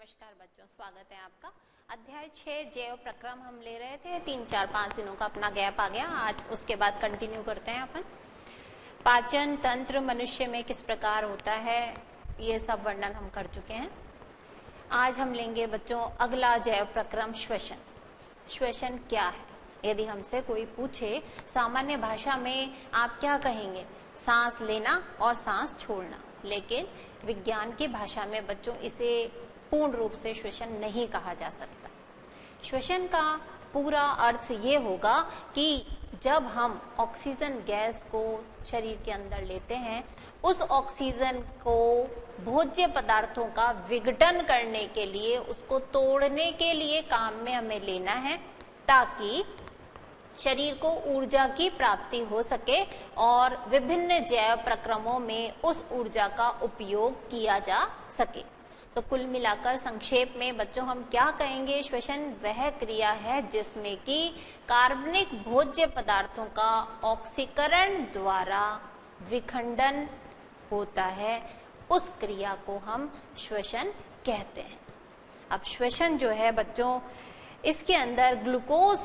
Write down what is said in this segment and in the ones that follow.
नमस्कार बच्चों, स्वागत है आपका। अध्याय 6 जैव प्रक्रम हम ले रहे थे। 3-4-5 दिनों का अपना गैप आ गया। आज उसके बाद कंटिन्यू करते हैं अपन। पाचन तंत्र मनुष्य में किस प्रकार होता है, ये सब वर्णन हम कर चुके हैं। आज हम लेंगे बच्चों अगला जैव प्रक्रम श्वसन। श्वसन क्या है? यदि हमसे कोई पूछे सामान्य भाषा में आप क्या कहेंगे? सांस लेना और सांस छोड़ना। लेकिन विज्ञान की भाषा में बच्चों इसे पूर्ण रूप से श्वसन नहीं कहा जा सकता। श्वसन का पूरा अर्थ ये होगा कि जब हम ऑक्सीजन गैस को शरीर के अंदर लेते हैं, उस ऑक्सीजन को भोज्य पदार्थों का विघटन करने के लिए, उसको तोड़ने के लिए काम में हमें लेना है, ताकि शरीर को ऊर्जा की प्राप्ति हो सके और विभिन्न जैव प्रक्रमों में उस ऊर्जा का उपयोग किया जा सके। तो कुल मिलाकर संक्षेप में बच्चों हम क्या कहेंगे? श्वसन वह क्रिया है जिसमें कि कार्बनिक भोज्य पदार्थों का ऑक्सीकरण द्वारा विखंडन होता है। उस क्रिया को हम श्वसन कहते हैं। अब श्वसन जो है बच्चों, इसके अंदर ग्लूकोज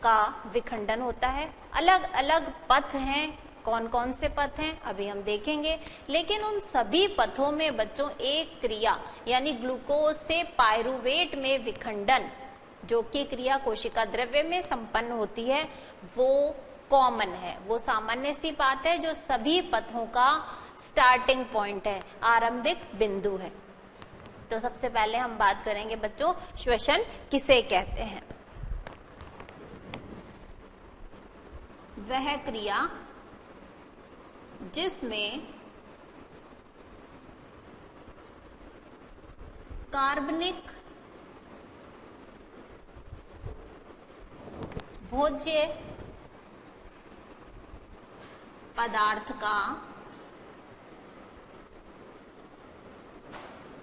का विखंडन होता है। अलग अलग पथ हैं। कौन कौन से पथ हैं अभी हम देखेंगे, लेकिन उन सभी पथों में बच्चों एक क्रिया यानी ग्लूकोज से पायरुवेट में विखंडन, जो कि क्रिया कोशिका द्रव्य में संपन्न होती है, वो कॉमन है। वो सामान्य सी बात है जो सभी पथों का स्टार्टिंग पॉइंट है, आरंभिक बिंदु है। तो सबसे पहले हम बात करेंगे बच्चों श्वसन किसे कहते हैं। वह क्रिया जिसमें कार्बनिक भोज्य पदार्थ का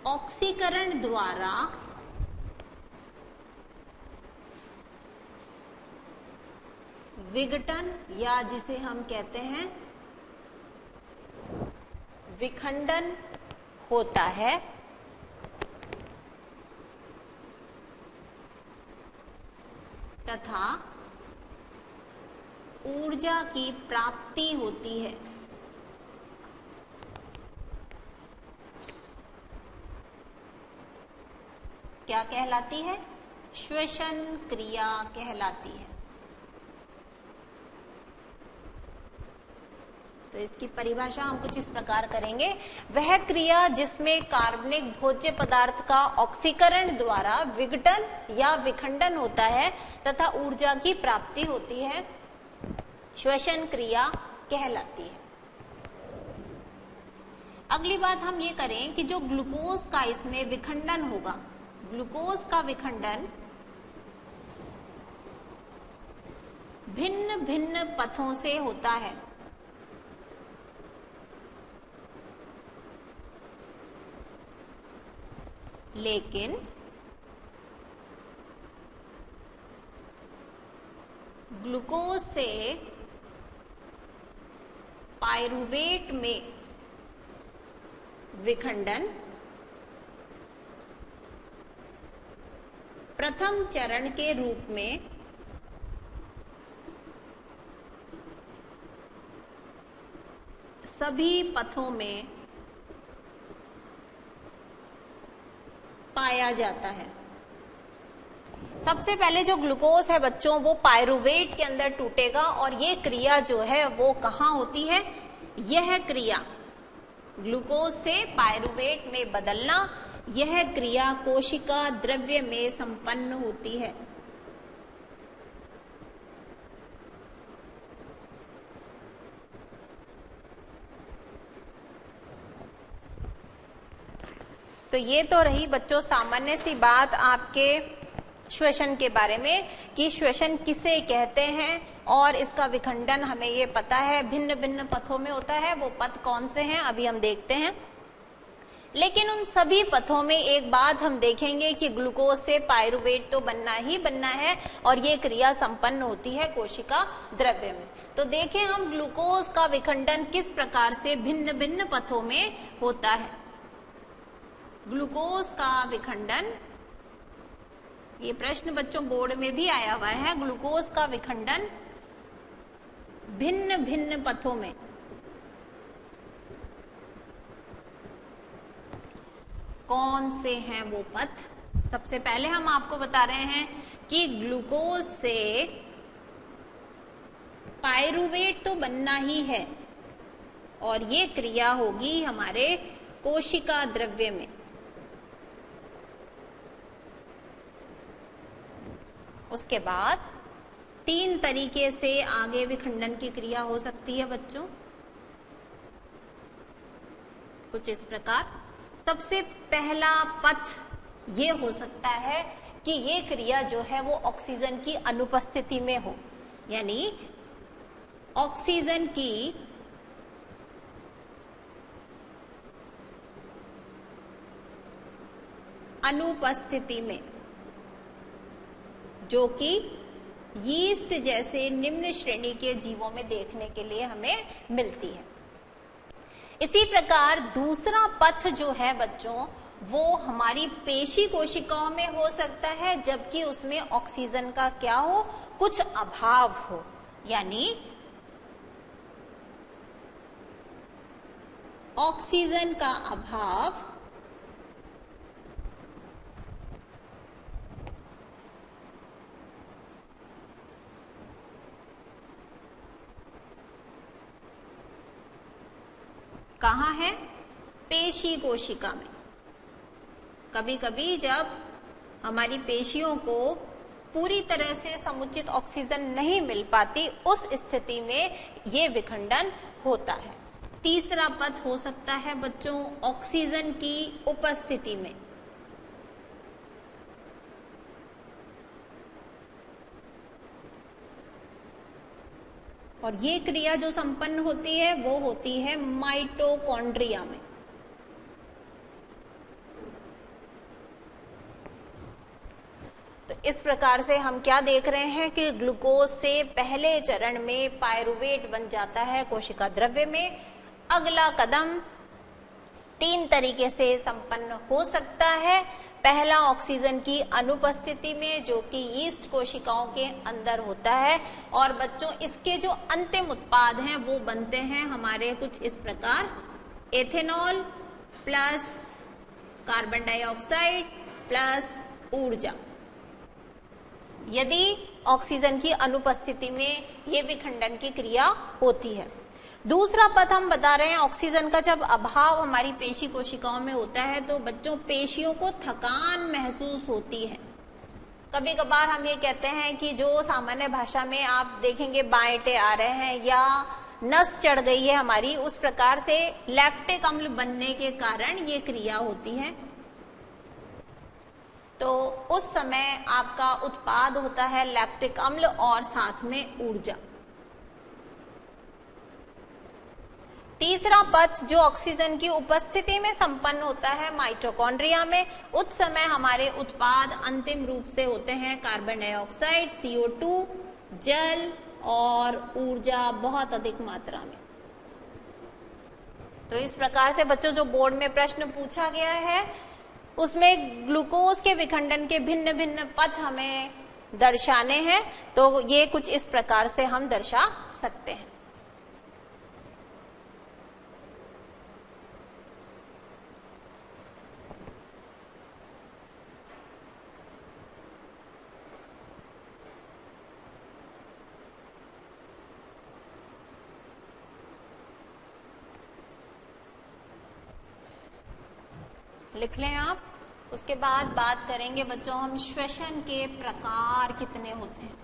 ऑक्सीकरण द्वारा विघटन या जिसे हम कहते हैं विखंडन होता है, तथा ऊर्जा की प्राप्ति होती है। क्या कहलाती है? श्वसन क्रिया कहलाती है। तो इसकी परिभाषा हम कुछ इस प्रकार करेंगे। वह क्रिया जिसमें कार्बनिक भोज्य पदार्थ का ऑक्सीकरण द्वारा विघटन या विखंडन होता है तथा ऊर्जा की प्राप्ति होती है, श्वसन क्रिया कहलाती है। अगली बात हम ये करें कि जो ग्लूकोज का इसमें विखंडन होगा, ग्लूकोज का विखंडन भिन्न भिन्न पथों से होता है। लेकिन ग्लूकोज से पायरुवेट में विखंडन प्रथम चरण के रूप में सभी पथों में पाया जाता है। सबसे पहले जो ग्लूकोज है बच्चों, वो पायरुवेट के अंदर टूटेगा और ये क्रिया जो है वो कहाँ होती है? यह क्रिया ग्लूकोज से पायरुवेट में बदलना, यह क्रिया कोशिका द्रव्य में संपन्न होती है। तो ये तो रही बच्चों सामान्य सी बात आपके श्वसन के बारे में कि श्वसन किसे कहते हैं और इसका विखंडन हमें ये पता है भिन्न भिन्न पथों में होता है। वो पथ कौन से हैं अभी हम देखते हैं। लेकिन उन सभी पथों में एक बात हम देखेंगे कि ग्लूकोज से पायरुवेट तो बनना ही बनना है और ये क्रिया संपन्न होती है कोशिका द्रव्य में। तो देखें हम ग्लूकोज का विखंडन किस प्रकार से भिन्न भिन्न पथों में होता है। ग्लूकोज का विखंडन, ये प्रश्न बच्चों बोर्ड में भी आया हुआ है, ग्लूकोज का विखंडन भिन्न भिन्न पथों में कौन से हैं वो पथ। सबसे पहले हम आपको बता रहे हैं कि ग्लूकोज से पायरूवेट तो बनना ही है और ये क्रिया होगी हमारे कोशिका द्रव्य में। उसके बाद 3 तरीके से आगे विखंडन की क्रिया हो सकती है बच्चों, कुछ इस प्रकार। सबसे पहला पथ ये हो सकता है कि ये क्रिया जो है वो ऑक्सीजन की अनुपस्थिति में हो, यानी ऑक्सीजन की अनुपस्थिति में, जो कि यीस्ट जैसे निम्न श्रेणी के जीवों में देखने के लिए हमें मिलती है। इसी प्रकार दूसरा पथ जो है बच्चों वो हमारी पेशी कोशिकाओं में हो सकता है, जबकि उसमें ऑक्सीजन का क्या हो, कुछ अभाव हो, यानी ऑक्सीजन का अभाव कहाँ है, पेशी कोशिका में। कभी कभी जब हमारी पेशियों को पूरी तरह से समुचित ऑक्सीजन नहीं मिल पाती, उस स्थिति में ये विखंडन होता है। तीसरा पथ हो सकता है बच्चों ऑक्सीजन की उपस्थिति में। और ये क्रिया जो संपन्न होती है वो होती है माइटोकॉन्ड्रिया में। तो इस प्रकार से हम क्या देख रहे हैं कि ग्लूकोज से पहले चरण में पायरूवेट बन जाता है कोशिका द्रव्य में। अगला कदम 3 तरीके से संपन्न हो सकता है। पहला ऑक्सीजन की अनुपस्थिति में, जो कि यीस्ट कोशिकाओं के अंदर होता है, और बच्चों इसके जो अंतिम उत्पाद हैं वो बनते हैं हमारे कुछ इस प्रकार, ethanol plus carbon dioxide plus ऊर्जा, यदि ऑक्सीजन की अनुपस्थिति में ये विखंडन की क्रिया होती है। दूसरा पथ हम बता रहे हैं ऑक्सीजन का जब अभाव हमारी पेशी कोशिकाओं में होता है तो बच्चों पेशियों को थकान महसूस होती है। कभी कभार हम ये कहते हैं कि जो सामान्य भाषा में आप देखेंगे बाएंटे आ रहे हैं या नस चढ़ गई है हमारी, उस प्रकार से लैक्टिक अम्ल बनने के कारण ये क्रिया होती है। तो उस समय आपका उत्पाद होता है लैक्टिक अम्ल और साथ में ऊर्जा। तीसरा पथ जो ऑक्सीजन की उपस्थिति में संपन्न होता है माइटोकॉन्ड्रिया में, उस समय हमारे उत्पाद अंतिम रूप से होते हैं कार्बन डाइऑक्साइड, CO2, जल और ऊर्जा बहुत अधिक मात्रा में। तो इस प्रकार से बच्चों जो बोर्ड में प्रश्न पूछा गया है उसमें ग्लूकोज के विखंडन के भिन्न भिन्न पथ हमें दर्शाने हैं, तो ये कुछ इस प्रकार से हम दर्शा सकते हैं। लिख लें आप। उसके बाद बात करेंगे बच्चों हम श्वसन के प्रकार कितने होते हैं।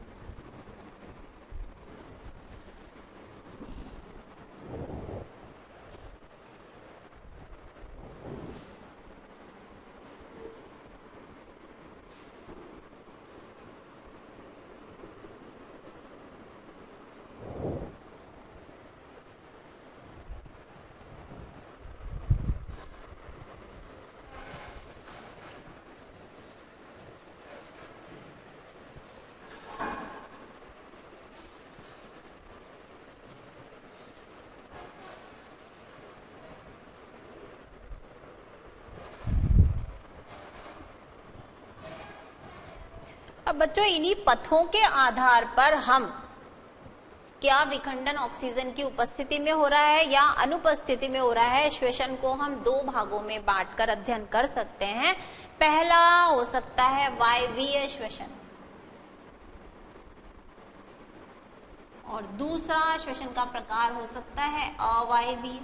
अब बच्चों इन्हीं पथों के आधार पर हम क्या विखंडन ऑक्सीजन की उपस्थिति में हो रहा है या अनुपस्थिति में हो रहा है, श्वसन को हम दो भागों में बांटकर अध्ययन कर सकते हैं। पहला हो सकता है वायवीय श्वसन और दूसरा श्वसन का प्रकार हो सकता है अवायवीय।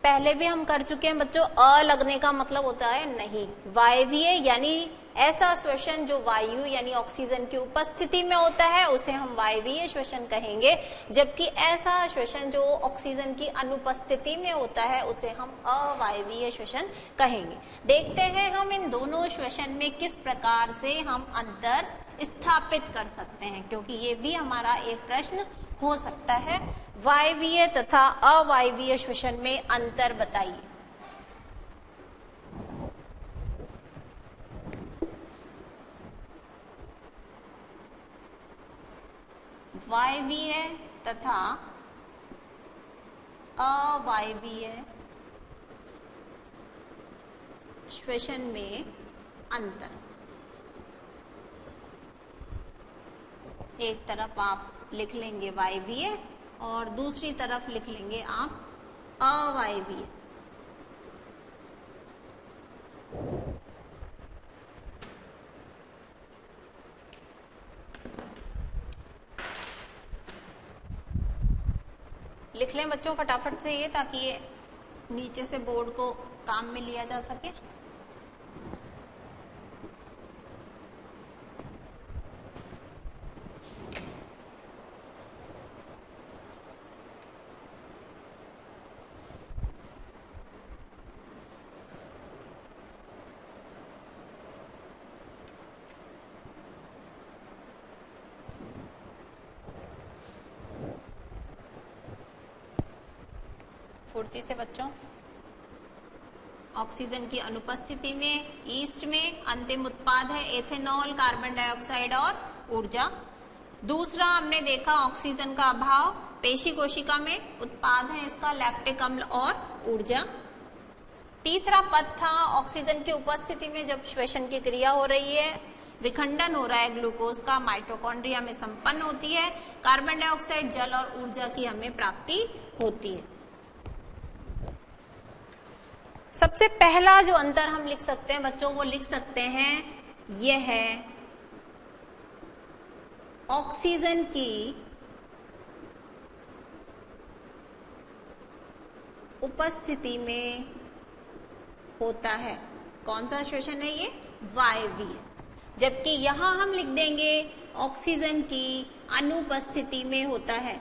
पहले भी हम कर चुके हैं बच्चों, अ लगने का मतलब होता है नहीं। वायवीय यानी ऐसा श्वसन जो वायु यानी ऑक्सीजन की उपस्थिति में होता है उसे हम वायवीय श्वसन कहेंगे, जबकि ऐसा श्वसन जो ऑक्सीजन की अनुपस्थिति में होता है उसे हम अवायवीय श्वसन कहेंगे। देखते हैं हम इन दोनों श्वसन में किस प्रकार से हम अंतर स्थापित कर सकते हैं, क्योंकि ये भी हमारा एक प्रश्न हो सकता है। वायवीय तथा अवायवीय श्वसन में अंतर बताइए। वायवीय तथा अवायवीय श्वसन में अंतर, एक तरफ आप लिख लेंगे वायवीय और दूसरी तरफ लिख लेंगे आप अवायवीय। लिख लें बच्चों फटाफट से ये, ताकि ये नीचे से बोर्ड को काम में लिया जा सके। फुर्ती से बच्चों। ऑक्सीजन की अनुपस्थिति में ईस्ट में अंतिम उत्पाद है एथेनॉल, कार्बन डाइऑक्साइड और ऊर्जा। दूसरा हमने देखा ऑक्सीजन का अभाव, पेशी कोशिका में उत्पाद है इसका लैक्टिक अम्ल और ऊर्जा। तीसरा पद था ऑक्सीजन की उपस्थिति में जब श्वसन की क्रिया हो रही है, विखंडन हो रहा है ग्लूकोज का, माइटोकॉन्ड्रिया में संपन्न होती है, कार्बन डाइऑक्साइड, जल और ऊर्जा की हमें प्राप्ति होती है। सबसे पहला जो अंतर हम लिख सकते हैं बच्चों, वो लिख सकते हैं यह है ऑक्सीजन की उपस्थिति में होता है। कौन सा श्वसन है ये? वायवीय। जबकि यहां हम लिख देंगे ऑक्सीजन की अनुपस्थिति में होता है।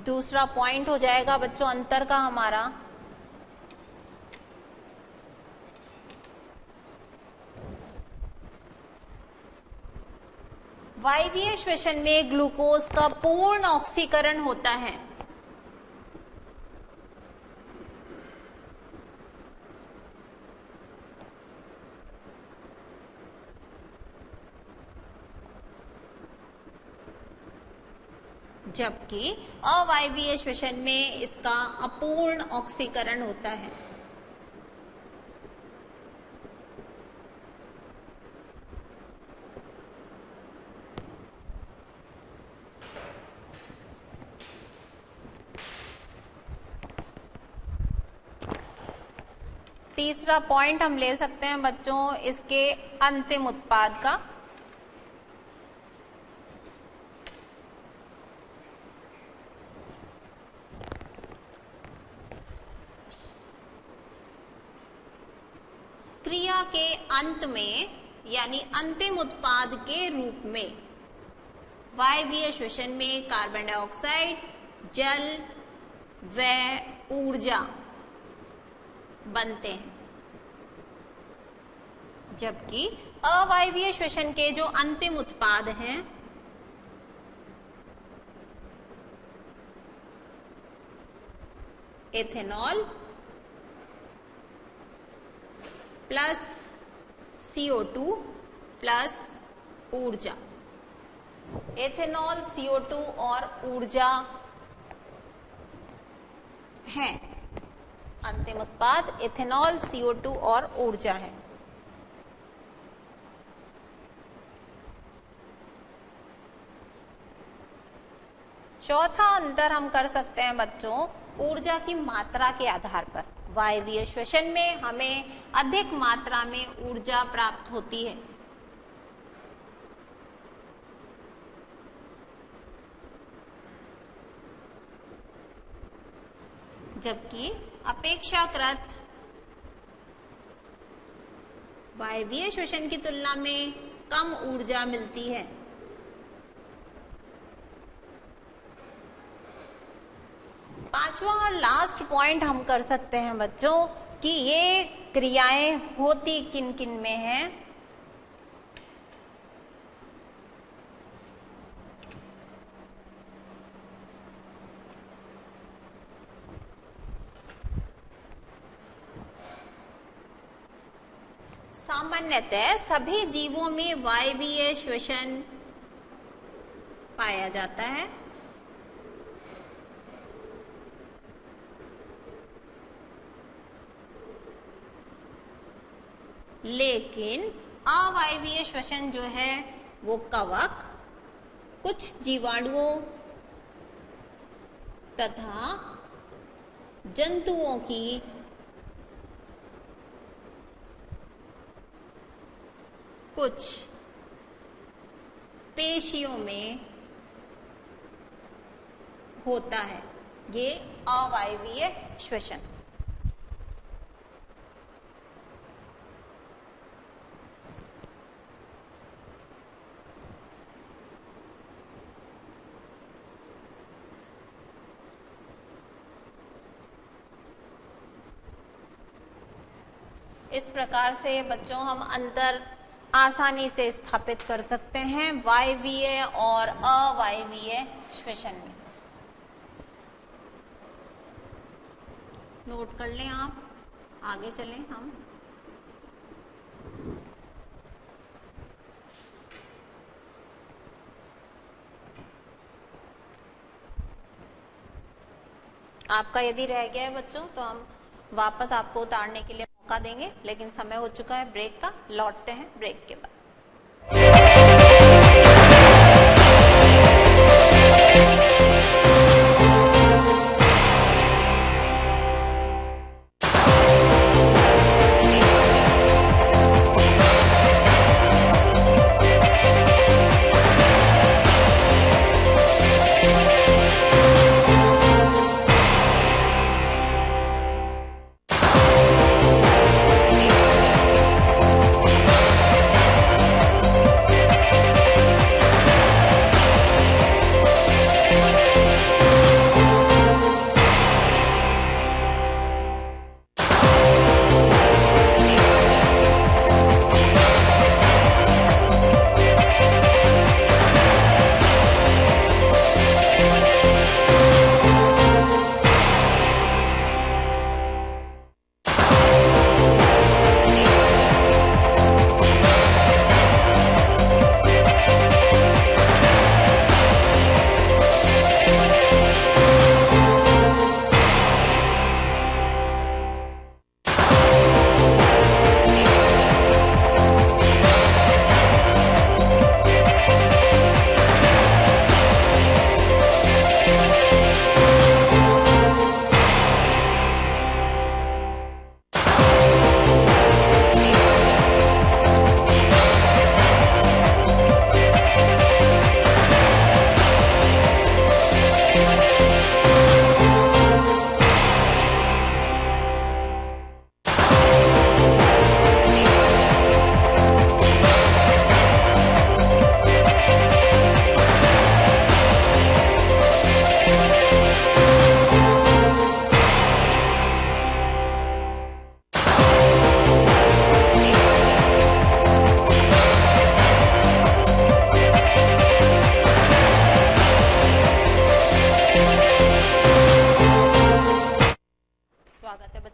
दूसरा पॉइंट हो जाएगा बच्चों अंतर का हमारा वायवीय श्वसन में ग्लूकोज का पूर्ण ऑक्सीकरण होता है, जबकि अवायवीय श्वसन में इसका अपूर्ण ऑक्सीकरण होता है। तीसरा पॉइंट हम ले सकते हैं बच्चों इसके अंतिम उत्पाद का। क्रिया के अंत में यानी अंतिम उत्पाद के रूप में वायवीय श्वसन में कार्बन डाइऑक्साइड, जल व ऊर्जा बनते हैं, जबकि अवायवीय श्वसन के जो अंतिम उत्पाद हैं एथेनॉल प्लस CO2 प्लस ऊर्जा। एथेनॉल CO2 और ऊर्जा है। अंतिम उत्पाद एथेनॉल CO2 और ऊर्जा है। चौथा अंतर हम कर सकते हैं बच्चों ऊर्जा की मात्रा के आधार पर। वायवीय श्वसन में हमें अधिक मात्रा में ऊर्जा प्राप्त होती है, जबकि अपेक्षाकृत वायवीय श्वसन की तुलना में कम ऊर्जा मिलती है। पांचवा और लास्ट पॉइंट हम कर सकते हैं बच्चों कि ये क्रियाएं होती किन किन में हैं। सामान्यतः सभी जीवों में वायवीय श्वसन पाया जाता है, लेकिन अवायवीय श्वसन जो है वो कवक, कुछ जीवाणुओं तथा जंतुओं की कुछ पेशियों में होता है। ये अवायवीय श्वसन। इस प्रकार से बच्चों हम अंतर आसानी से स्थापित कर सकते हैं वायवीय और अवायवीय श्वसन में। नोट कर लें आप, आगे चलें हम। आपका यदि रह गया है बच्चों तो हम वापस आपको उतारने के लिए मौका देंगे, लेकिन समय हो चुका है ब्रेक का। लौटते हैं ब्रेक के बाद।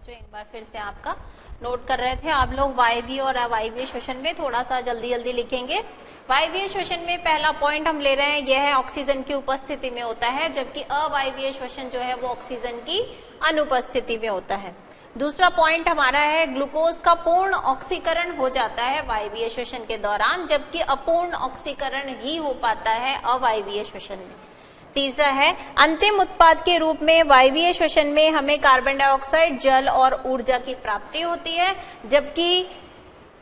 बच्चों एक बार फिर से आपका नोट कर रहे थे आप लोग वायवीय और अवायवीय श्वसन में, थोड़ा सा जल्दी जल्दी लिखेंगे। वायवीय श्वसन में पहला पॉइंट हम ले रहे हैं, यह है ऑक्सीजन की उपस्थिति में होता है, जबकि अवायवीय श्वसन जो है वो ऑक्सीजन की अनुपस्थिति में होता है। दूसरा पॉइंट हमारा है ग्लूकोज का पूर्ण ऑक्सीकरण हो जाता है वायवीय श्वसन के दौरान, जबकि अपूर्ण ऑक्सीकरण ही हो पाता है अवायवीय श्वसन में। तीसरा है अंतिम उत्पाद के रूप में वायवीय श्वसन में हमें कार्बन डाइऑक्साइड, जल और ऊर्जा की प्राप्ति होती है, जबकि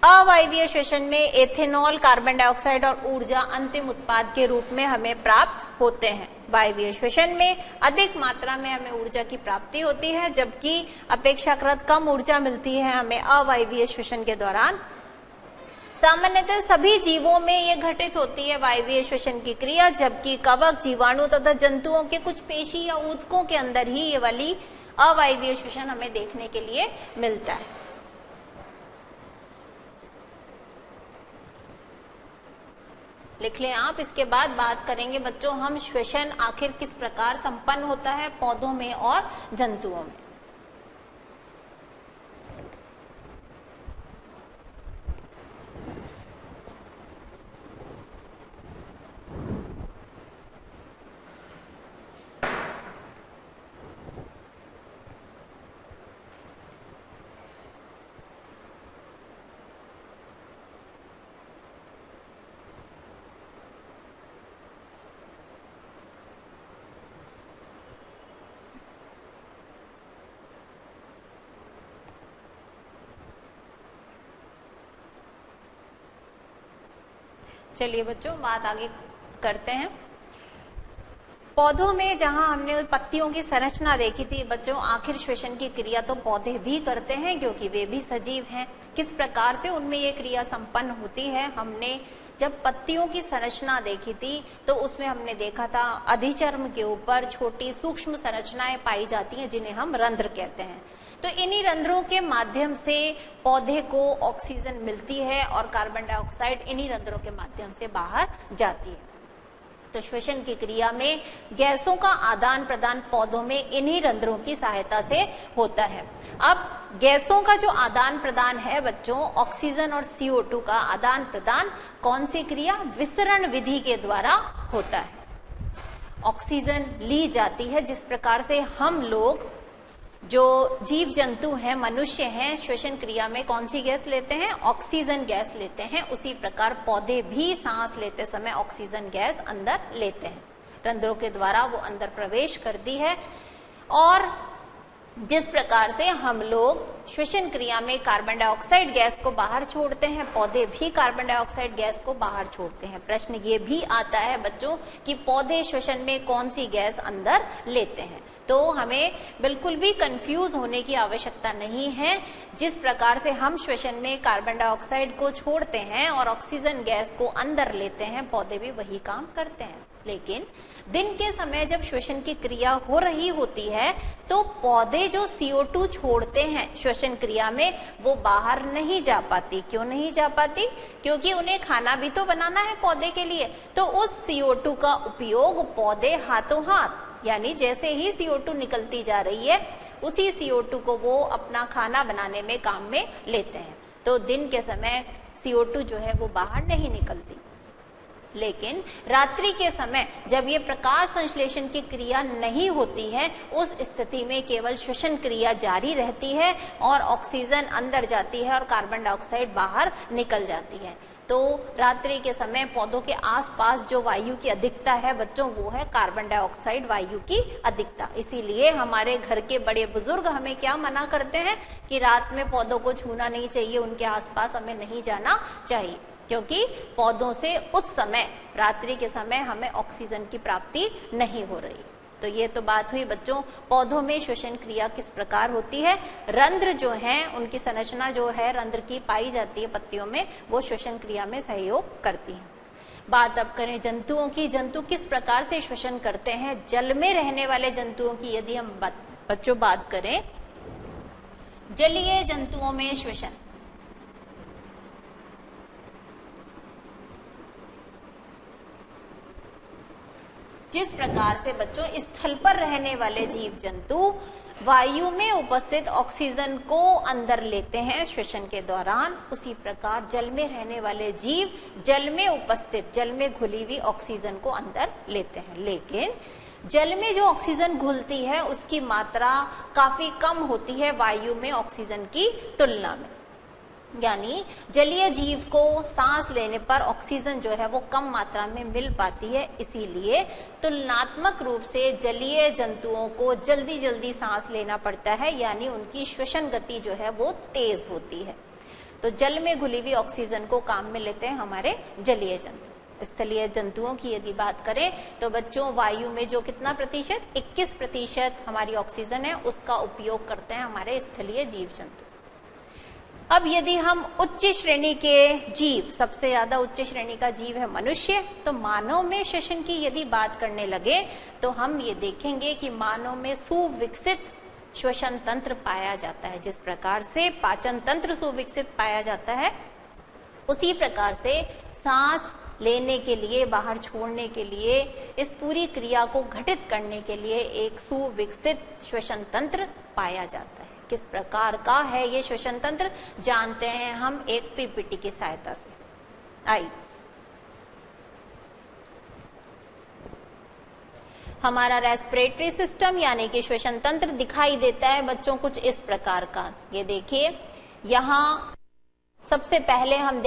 अवायवीय श्वसन में एथेनॉल, कार्बन डाइऑक्साइड और ऊर्जा अंतिम उत्पाद के रूप में हमें प्राप्त होते हैं। वायवीय श्वसन में अधिक मात्रा में हमें ऊर्जा की प्राप्ति होती है, जबकि अपेक्षाकृत कम ऊर्जा मिलती है हमें अवायवीय श्वसन के दौरान। सामान्यतः सभी जीवों में ये घटित होती है वायवीय श्वसन की क्रिया, जबकि कवक, जीवाणु तथा जंतुओं के कुछ पेशी या ऊतकों के अंदर ही ये वाली अवायवीय श्वसन हमें देखने के लिए मिलता है। लिख लें आप। इसके बाद बात करेंगे बच्चों हम श्वसन आखिर किस प्रकार संपन्न होता है पौधों में और जंतुओं में। चलिए बच्चों बात आगे करते हैं। पौधों में जहां हमने पत्तियों की संरचना देखी थी बच्चों, आखिर श्वसन की क्रिया तो पौधे भी करते हैं क्योंकि वे भी सजीव हैं। किस प्रकार से उनमें ये क्रिया संपन्न होती है, हमने जब पत्तियों की संरचना देखी थी तो उसमें हमने देखा था अधिचर्म के ऊपर छोटी सूक्ष्म संरचनाएं पाई जाती हैं जिन्हें हम रंध्र कहते हैं। तो इन्हीं रंध्रों के माध्यम से पौधे को ऑक्सीजन मिलती है और कार्बन डाइऑक्साइड इन्हीं रंध्रों के माध्यम से बाहर जाती है। तो श्वसन की क्रिया में गैसों का आदान प्रदान पौधों में इन्हीं रंध्रों की सहायता से होता है। अब गैसों का जो आदान प्रदान है बच्चों, ऑक्सीजन और CO2 का आदान प्रदान कौन सी क्रिया, विसरण विधि के द्वारा होता है। ऑक्सीजन ली जाती है, जिस प्रकार से हम लोग जो जीव जंतु हैं, मनुष्य हैं, श्वसन क्रिया में कौन सी गैस लेते हैं, ऑक्सीजन गैस लेते हैं, उसी प्रकार पौधे भी सांस लेते समय ऑक्सीजन गैस अंदर लेते हैं। रंध्रों के द्वारा वो अंदर प्रवेश करती है और जिस प्रकार से हम लोग श्वसन क्रिया में कार्बन डाइऑक्साइड गैस को बाहर छोड़ते हैं, पौधे भी कार्बन डाइऑक्साइड गैस को बाहर छोड़ते हैं। प्रश्न ये भी आता है बच्चों कि पौधे श्वसन में कौन सी गैस अंदर लेते हैं, तो हमें बिल्कुल भी कंफ्यूज होने की आवश्यकता नहीं है। जिस प्रकार से हम श्वसन में कार्बन डाइऑक्साइड को छोड़ते हैं और ऑक्सीजन गैस को अंदर लेते हैं, पौधे भी वही काम करते हैं। लेकिन दिन के समय जब श्वसन की क्रिया हो रही होती है तो पौधे जो CO2 छोड़ते हैं श्वसन क्रिया में, वो बाहर नहीं जा पाती। क्यों नहीं जा पाती? क्योंकि उन्हें खाना भी तो बनाना है पौधे के लिए। तो उस CO2 का उपयोग पौधे हाथों हाथ, यानी जैसे ही CO2 निकलती जा रही है उसी CO2 को वो अपना खाना बनाने में काम में लेते हैं। तो दिन के समय CO2 जो है वो बाहर नहीं निकलती। लेकिन रात्रि के समय जब ये प्रकाश संश्लेषण की क्रिया नहीं होती है, उस स्थिति में केवल श्वसन क्रिया जारी रहती है और ऑक्सीजन अंदर जाती है और कार्बन डाइऑक्साइड बाहर निकल जाती है। तो रात्रि के समय पौधों के आसपास जो वायु की अधिकता है बच्चों, वो है कार्बन डाइऑक्साइड वायु की अधिकता। इसीलिए हमारे घर के बड़े बुजुर्ग हमें क्या मना करते हैं कि रात में पौधों को छूना नहीं चाहिए, उनके आसपास हमें नहीं जाना चाहिए, क्योंकि पौधों से उस समय रात्रि के समय हमें ऑक्सीजन की प्राप्ति नहीं हो रही। तो ये तो बात हुई बच्चों पौधों में श्वसन क्रिया किस प्रकार होती है। रंध्र जो हैं, उनकी संरचना जो है रंध्र की पाई जाती है पत्तियों में, वो श्वसन क्रिया में सहयोग करती है। बात अब करें जंतुओं की। जंतु किस प्रकार से श्वसन करते हैं। जल में रहने वाले जंतुओं की यदि हम बच्चों बात करें, जलीय जंतुओं में श्वसन, जिस प्रकार से बच्चों स्थल पर रहने वाले जीव जंतु वायु में उपस्थित ऑक्सीजन को अंदर लेते हैं श्वसन के दौरान, उसी प्रकार जल में रहने वाले जीव जल में उपस्थित, जल में घुली हुई ऑक्सीजन को अंदर लेते हैं। लेकिन जल में जो ऑक्सीजन घुलती है उसकी मात्रा काफी कम होती है वायु में ऑक्सीजन की तुलना में, यानी जलीय जीव को सांस लेने पर ऑक्सीजन जो है वो कम मात्रा में मिल पाती है। इसीलिए तुलनात्मक रूप से जलीय जंतुओं को जल्दी जल्दी सांस लेना पड़ता है, यानी उनकी श्वसन गति जो है वो तेज होती है। तो जल में घुली हुई ऑक्सीजन को काम में लेते हैं हमारे जलीय जंतु। स्थलीय जंतुओं की यदि बात करें तो बच्चों, वायु में जो कितना प्रतिशत, 21% हमारी ऑक्सीजन है, उसका उपयोग करते हैं हमारे स्थलीय जीव जंतु। अब यदि हम उच्च श्रेणी के जीव, सबसे ज्यादा उच्च श्रेणी का जीव है मनुष्य, तो मानव में श्वसन की यदि बात करने लगे तो हम ये देखेंगे कि मानव में सुविकसित श्वसन तंत्र पाया जाता है। जिस प्रकार से पाचन तंत्र सुविकसित पाया जाता है, उसी प्रकार से सांस लेने के लिए, बाहर छोड़ने के लिए, इस पूरी क्रिया को घटित करने के लिए एक सुविकसित श्वसन तंत्र पाया जाता है। किस प्रकार का है ये श्वसन तंत्र, जानते हैं हम एक पीपीटी की सहायता से। आइए, हमारा रेस्पिरेटरी सिस्टम यानी कि श्वसन तंत्र दिखाई देता है बच्चों कुछ इस प्रकार का। ये देखिए, यहाँ सबसे पहले हम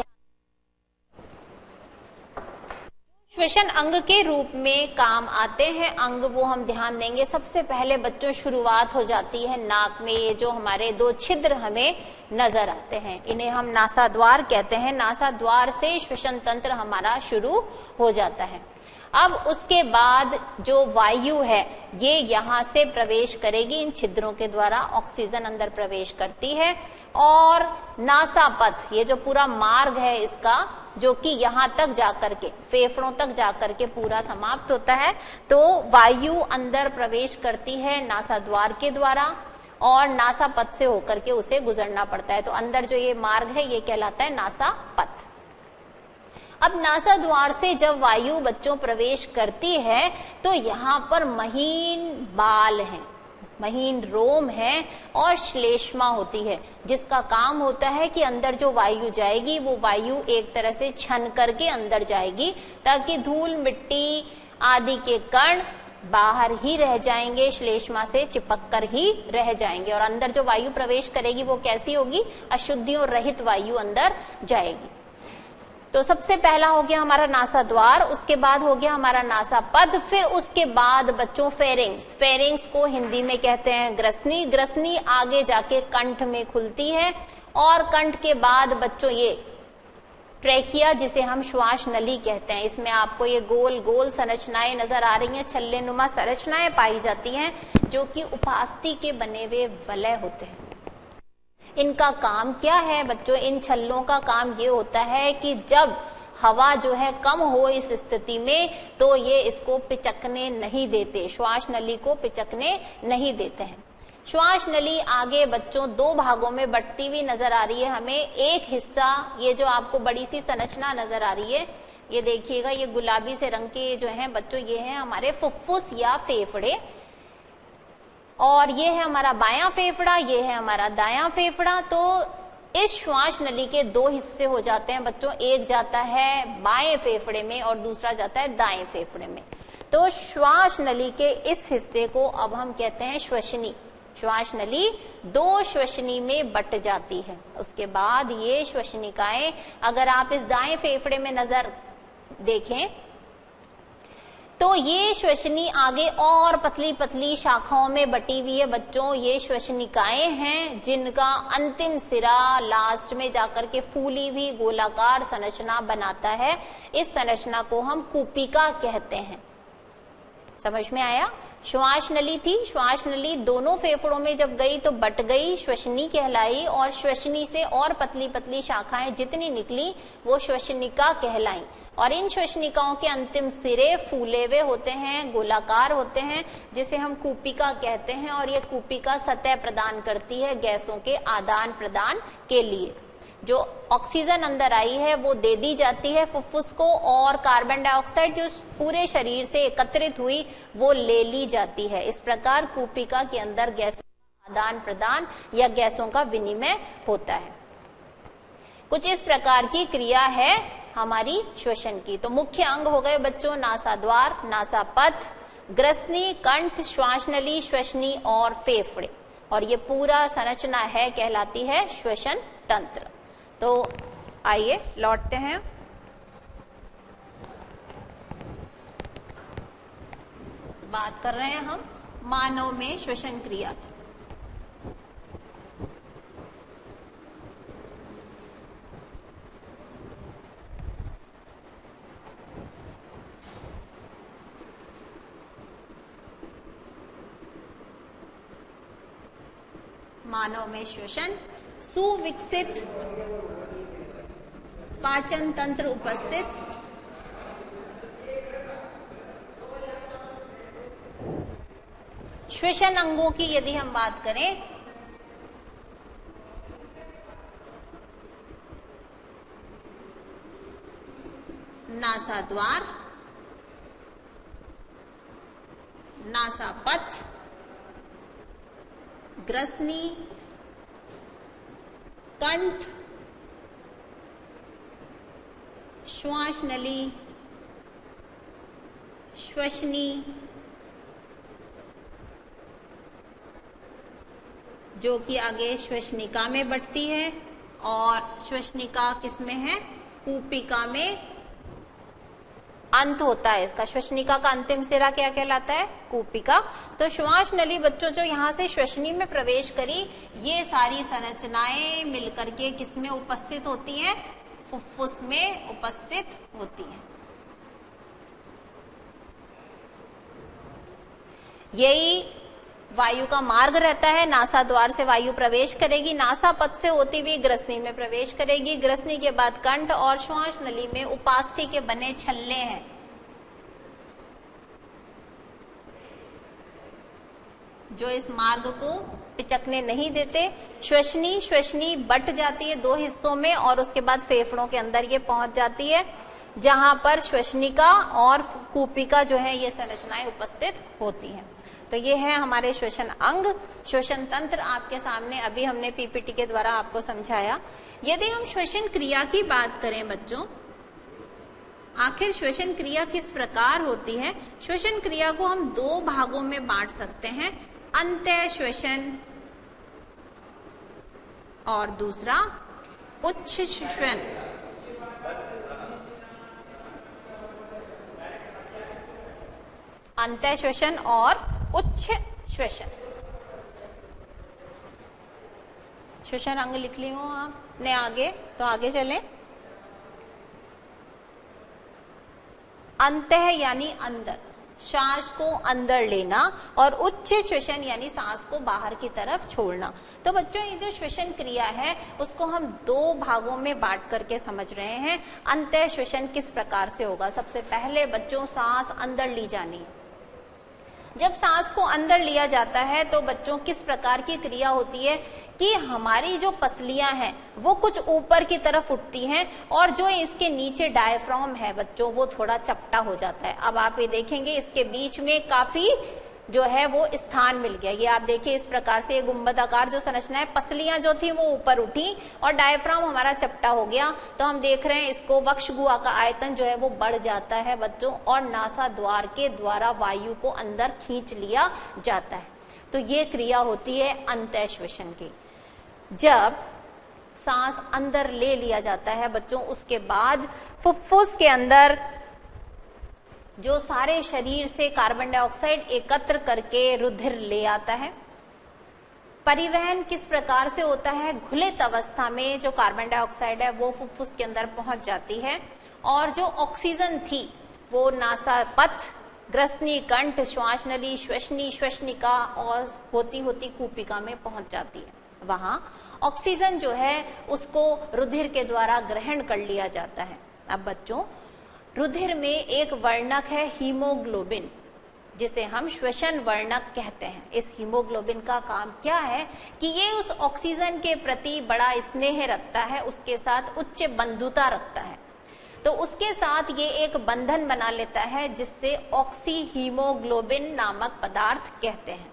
श्वसन अंग के रूप में काम आते हैं अंग, वो हम ध्यान देंगे। सबसे पहले बच्चों शुरुआत हो जाती है नाक में। ये जो हमारे 2 छिद्र हमें नजर आते हैं, इन्हें हम नासाद्वार कहते हैं। नासाद्वार से श्वसन तंत्र हमारा शुरू हो जाता है। अब उसके बाद जो वायु है ये यहाँ से प्रवेश करेगी, इन छिद्रों के द्वारा ऑक्सीजन अंदर प्रवेश करती है, और नासापथ, ये जो पूरा मार्ग है इसका, जो कि यहाँ तक जाकर के फेफड़ों तक जाकर के पूरा समाप्त होता है। तो वायु अंदर प्रवेश करती है नासाद्वार के द्वारा, और नासापथ से होकर के उसे गुजरना पड़ता है। तो अंदर जो ये मार्ग है ये कहलाता है नासापथ। अब नासाद्वार से जब वायु बच्चों प्रवेश करती है तो यहाँ पर महीन बाल हैं, महीन रोम है और श्लेष्मा होती है, जिसका काम होता है कि अंदर जो वायु जाएगी वो वायु एक तरह से छन करके अंदर जाएगी, ताकि धूल मिट्टी आदि के कण बाहर ही रह जाएंगे, श्लेष्मा से चिपक कर ही रह जाएंगे, और अंदर जो वायु प्रवेश करेगी वो कैसी होगी, अशुद्धियों रहित वायु अंदर जाएगी। तो सबसे पहला हो गया हमारा नासाद्वार, उसके बाद हो गया हमारा नासापथ, फिर उसके बाद बच्चों फेरिंग्स। फेरिंग्स को हिंदी में कहते हैं ग्रसनी। ग्रसनी आगे जाके कंठ में खुलती है, और कंठ के बाद बच्चों ये ट्रेकिया, जिसे हम श्वास नली कहते हैं, इसमें आपको ये गोल गोल संरचनाएं नजर आ रही हैं, छल्ले नुमा संरचनाएं पाई जाती हैं, जो कि उपास्थि के बने हुए वलय होते हैं। इनका काम क्या है बच्चों, इन छल्लों का काम ये होता है कि जब हवा जो है कम हो इस स्थिति में, तो ये इसको पिचकने नहीं देते, श्वास नली को पिचकने नहीं देते हैं। श्वास नली आगे बच्चों 2 भागों में बंटती हुई नजर आ रही है हमें। एक हिस्सा, ये जो आपको बड़ी सी संरचना नजर आ रही है, ये देखिएगा, ये गुलाबी से रंग के जो है बच्चों, ये है हमारे फुफ्फुस या फेफड़े, और ये है हमारा बायां फेफड़ा, ये है हमारा दायां फेफड़ा। तो इस श्वास नली के 2 हिस्से हो जाते हैं बच्चों, एक जाता है बाएं फेफड़े में और दूसरा जाता है दाएं फेफड़े में। तो श्वास नली के इस हिस्से को अब हम कहते हैं श्वसनी। श्वास नली 2 श्वसनी में बट जाती है। उसके बाद ये श्वसनिकाएं, अगर आप इस दाएं फेफड़े में नजर देखें तो ये श्वसनी आगे और पतली पतली शाखाओं में बटी हुई है बच्चों। ये श्वसनिकाएं हैं जिनका अंतिम सिरा लास्ट में जाकर के फूली हुई गोलाकार संरचना बनाता है। इस संरचना को हम कूपिका कहते हैं। समझ में आया? श्वास नली थी, श्वास नली दोनों फेफड़ों में जब गई तो बट गई, श्वसनी कहलाई, और श्वसनी से और पतली पतली शाखाएं जितनी निकली वो श्वसनिका कहलाई। और इन श्वसनिकाओं के अंतिम सिरे फूले हुए होते हैं, गोलाकार होते हैं, जिसे हम कूपिका कहते हैं। और ये कूपिका सतह प्रदान करती है गैसों के आदान प्रदान के लिए। जो ऑक्सीजन अंदर आई है वो दे दी जाती है फुफ्फुस को, और कार्बन डाइऑक्साइड जो पूरे शरीर से एकत्रित हुई वो ले ली जाती है। इस प्रकार कूपिका के अंदर गैसों आदान प्रदान या गैसों का विनिमय होता है। कुछ इस प्रकार की क्रिया है हमारी श्वसन की। तो मुख्य अंग हो गए बच्चों नासाद्वार, नासापथ, ग्रसनी, कंठ, श्वासनली, श्वसनी और फेफड़े, और ये पूरा संरचना है कहलाती है श्वसन तंत्र। तो आइए लौटते हैं। बात कर रहे हैं हम मानव में श्वसन क्रिया की। मानव में श्वसन, सुविकसित पाचन तंत्र उपस्थित, श्वसन अंगों की यदि हम बात करें नासाद्वार, नासापथ, ग्रसनी, कंठ, श्वासनली, श्वसनी, जो कि आगे श्वसनिका में बढ़ती है, और श्वसनिका किसमें है? कूपिका में अंत होता है इसका। श्वसनिका का अंतिम सिरा क्या कहलाता है? कूपिका। तो श्वास नली बच्चों जो यहाँ से श्वसनी में प्रवेश करी, ये सारी संरचनाएं मिलकर के किसमें उपस्थित होती हैं? फुफ्फुस में उपस्थित होती हैं। यही वायु का मार्ग रहता है। नासा द्वार से वायु प्रवेश करेगी, नासा पथ से होती हुई ग्रसनी में प्रवेश करेगी, ग्रसनी के बाद कंठ और श्वास नली में उपास्थि के बने छल्ले हैं, जो इस मार्ग को पिचकने नहीं देते। श्वसनी बट जाती है दो हिस्सों में, और उसके बाद फेफड़ों के अंदर ये पहुंच जाती है, जहां पर श्वसनिका और कूपिका जो है ये संरचनाएं उपस्थित होती हैं। तो ये है हमारे श्वसन अंग, श्वसन तंत्र आपके सामने अभी हमने पीपीटी के द्वारा आपको समझाया। यदि हम श्वसन क्रिया की बात करें बच्चों, आखिर श्वसन क्रिया किस प्रकार होती है? श्वसन क्रिया को हम दो भागों में बांट सकते हैं, अंतः श्वसन और दूसरा उच्च श्वसन। अंतः श्वसन और उच्च श्वसन। श्वसन अंग लिख ली हो आपने आगे, तो आगे चलें। अंतः यानी अंदर, सांस को अंदर लेना, और उच्च श्वसन यानी सांस को बाहर की तरफ छोड़ना। तो बच्चों ये जो श्वसन क्रिया है उसको हम दो भागों में बांट करके समझ रहे हैं। अंतः श्वसन किस प्रकार से होगा? सबसे पहले बच्चों सांस अंदर ली जानी है। जब सांस को अंदर लिया जाता है तो बच्चों किस प्रकार की क्रिया होती है कि हमारी जो पसलियां हैं वो कुछ ऊपर की तरफ उठती हैं, और जो इसके नीचे डायफ्राम है बच्चों वो थोड़ा चपटा हो जाता है। अब आप ये देखेंगे इसके बीच में काफी जो है वो स्थान मिल गया। ये आप देखिए इस प्रकार से ये गुंबद आकार जो संरचना है, पसलियां जो थी वो ऊपर उठी और डायफ्राम हमारा चपटा हो गया। तो हम देख रहे हैं इसको वक्ष गुहा का आयतन जो है वो बढ़ जाता है बच्चों, और नासा द्वार के द्वारा वायु को अंदर खींच लिया जाता है। तो ये क्रिया होती है अंतः श्वसन की। जब सांस अंदर ले लिया जाता है बच्चों, उसके बाद फुफ्फुस के अंदर जो सारे शरीर से कार्बन डाइऑक्साइड एकत्र करके रुधिर ले आता है। परिवहन किस प्रकार से होता है? घुलित अवस्था में जो कार्बन डाइऑक्साइड है वो फुफ्फुस के अंदर पहुंच जाती है, और जो ऑक्सीजन थी वो नासापथ, ग्रसनी, कंठ, श्वास नली, श्वसनी, श्वसनिका और होती होती कूपिका में पहुंच जाती है। वहां ऑक्सीजन जो है उसको रुधिर के द्वारा ग्रहण कर लिया जाता है। अब बच्चों रुधिर में एक वर्णक है हीमोग्लोबिन, जिसे हम श्वसन वर्णक कहते हैं। इस हीमोग्लोबिन का काम क्या है कि ये उस ऑक्सीजन के प्रति बड़ा स्नेह रखता है, उसके साथ उच्च बंधुता रखता है। तो उसके साथ ये एक बंधन बना लेता है जिससे ऑक्सी हीमोग्लोबिन नामक पदार्थ कहते हैं।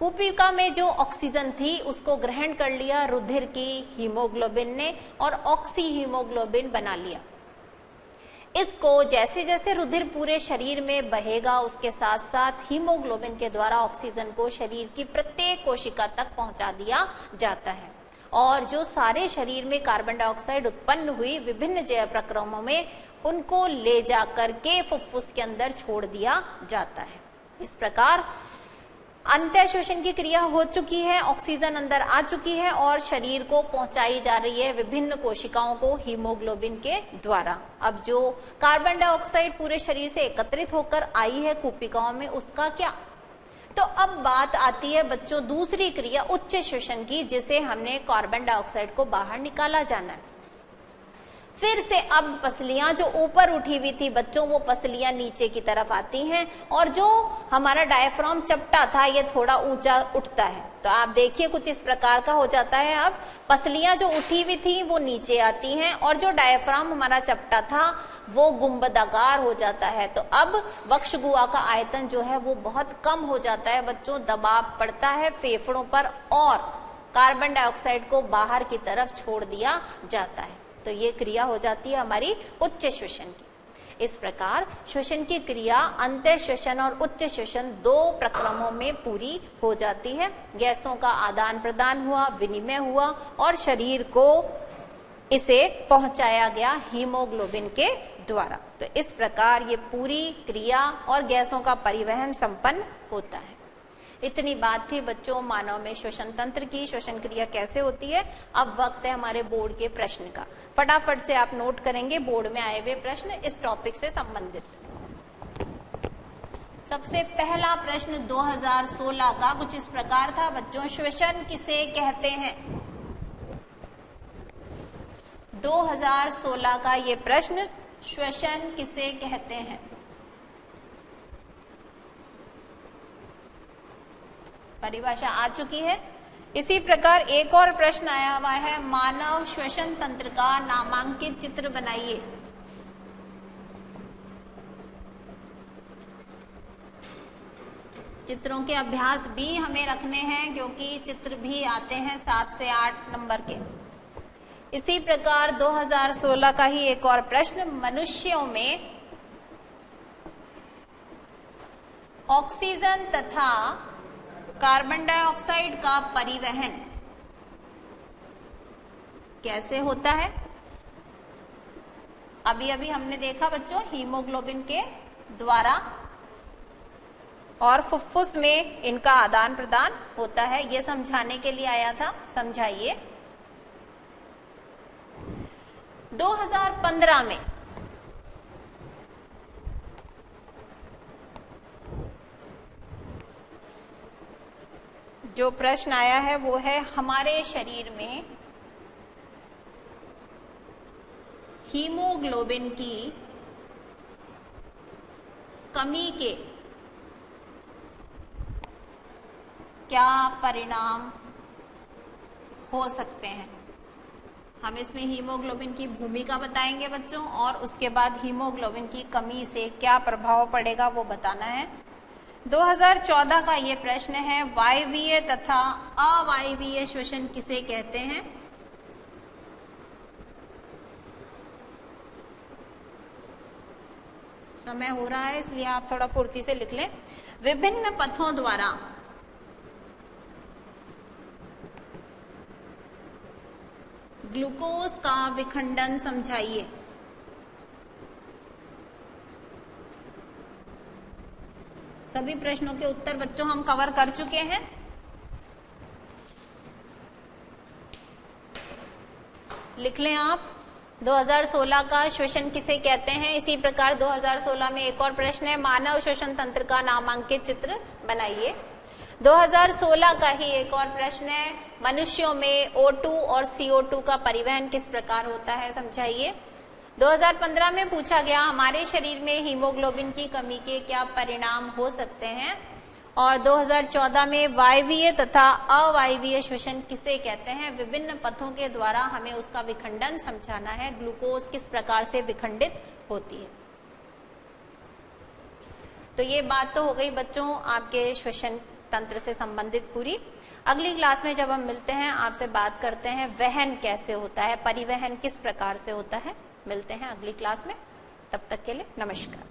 कूपिका में जो ऑक्सीजन थी उसको ग्रहण कर लिया रुधिर की हीमोग्लोबिन ने और ऑक्सी हीमोग्लोबिन बना लिया। इसको जैसे जैसे रुधिर पूरे शरीर में बहेगा उसके साथ साथ हीमोग्लोबिन के द्वारा ऑक्सीजन को शरीर की प्रत्येक कोशिका तक पहुंचा दिया जाता है और जो सारे शरीर में कार्बन डाइऑक्साइड उत्पन्न हुई विभिन्न जैव प्रक्रमों में उनको ले जाकर के फुफ्फुस के अंदर छोड़ दिया जाता है। इस प्रकार अंतः शोषण की क्रिया हो चुकी है, ऑक्सीजन अंदर आ चुकी है और शरीर को पहुंचाई जा रही है विभिन्न कोशिकाओं को हीमोग्लोबिन के द्वारा। अब जो कार्बन डाइऑक्साइड पूरे शरीर से एकत्रित होकर आई है कूपिकाओं में उसका क्या? तो अब बात आती है बच्चों दूसरी क्रिया उच्च शोषण की, जिसे हमने कार्बन डाइऑक्साइड को बाहर निकाला जाना है। फिर से अब पसलियां जो ऊपर उठी हुई थी बच्चों वो पसलियां नीचे की तरफ आती हैं और जो हमारा डायफ्राम चपटा था ये थोड़ा ऊंचा उठता है। तो आप देखिए कुछ इस प्रकार का हो जाता है। अब पसलियां जो उठी हुई थी वो नीचे आती हैं और जो डायफ्राम हमारा चपटा था वो गुंबदाकार हो जाता है। तो अब वक्ष गुहा का आयतन जो है वो बहुत कम हो जाता है बच्चों, दबाव पड़ता है फेफड़ों पर और कार्बन डाइऑक्साइड को बाहर की तरफ छोड़ दिया जाता है। तो ये क्रिया हो जाती है हमारी उच्च श्वसन की। इस प्रकार श्वसन की क्रिया अंतः श्वसन और उच्च श्वसन दो प्रक्रमों में पूरी हो जाती है। गैसों का आदान प्रदान हुआ, विनिमय हुआ और शरीर को इसे पहुंचाया गया हीमोग्लोबिन के द्वारा। तो इस प्रकार ये पूरी क्रिया और गैसों का परिवहन संपन्न होता है। इतनी बात थी बच्चों मानव में श्वसन तंत्र की, श्वसन क्रिया कैसे होती है। अब वक्त है हमारे बोर्ड के प्रश्न का। फटाफट से आप नोट करेंगे बोर्ड में आए हुए प्रश्न इस टॉपिक से संबंधित। सबसे पहला प्रश्न 2016 का कुछ इस प्रकार था बच्चों, श्वसन किसे कहते हैं? 2016 का ये प्रश्न, श्वसन किसे कहते हैं? परिभाषा आ चुकी है। इसी प्रकार एक और प्रश्न आया हुआ है, मानव श्वसन तंत्र का नामांकित चित्र बनाइए। चित्रों के अभ्यास भी हमें रखने हैं क्योंकि चित्र भी आते हैं 7 से 8 नंबर के। इसी प्रकार 2016 का ही एक और प्रश्न, मनुष्यों में ऑक्सीजन तथा कार्बन डाइऑक्साइड का परिवहन कैसे होता है? अभी अभी हमने देखा बच्चों हीमोग्लोबिन के द्वारा और फुफ्फुस में इनका आदान प्रदान होता है। ये समझाने के लिए आया था, समझाइए। 2015 में जो प्रश्न आया है वो है, हमारे शरीर में हीमोग्लोबिन की कमी के क्या परिणाम हो सकते हैं? हम इसमें हीमोग्लोबिन की भूमिका बताएंगे बच्चों और उसके बाद हीमोग्लोबिन की कमी से क्या प्रभाव पड़ेगा वो बताना है। 2014 का ये प्रश्न है, वायवीय तथा अवायवीय श्वसन किसे कहते हैं? समय हो रहा है इसलिए आप थोड़ा फुर्ती से लिख लें। विभिन्न पथों द्वारा ग्लूकोज का विखंडन समझाइए। सभी प्रश्नों के उत्तर बच्चों हम कवर कर चुके हैं। लिख लें आप 2016 का श्वसन किसे कहते हैं। इसी प्रकार 2016 में एक और प्रश्न है, मानव श्वसन तंत्र का नामांकित चित्र बनाइए। 2016 का ही एक और प्रश्न है, मनुष्यों में O2 और CO2 का परिवहन किस प्रकार होता है समझाइए। 2015 में पूछा गया, हमारे शरीर में हीमोग्लोबिन की कमी के क्या परिणाम हो सकते हैं। और 2014 में वायवीय तथा अवायवीय श्वसन किसे कहते हैं। विभिन्न पथों के द्वारा हमें उसका विखंडन समझाना है, ग्लूकोज किस प्रकार से विखंडित होती है। तो ये बात तो हो गई बच्चों आपके श्वसन तंत्र से संबंधित पूरी। अगली क्लास में जब हम मिलते हैं आपसे बात करते हैं वहन कैसे होता है, परिवहन किस प्रकार से होता है। मिलते हैं अगली क्लास में, तब तक के लिए नमस्कार।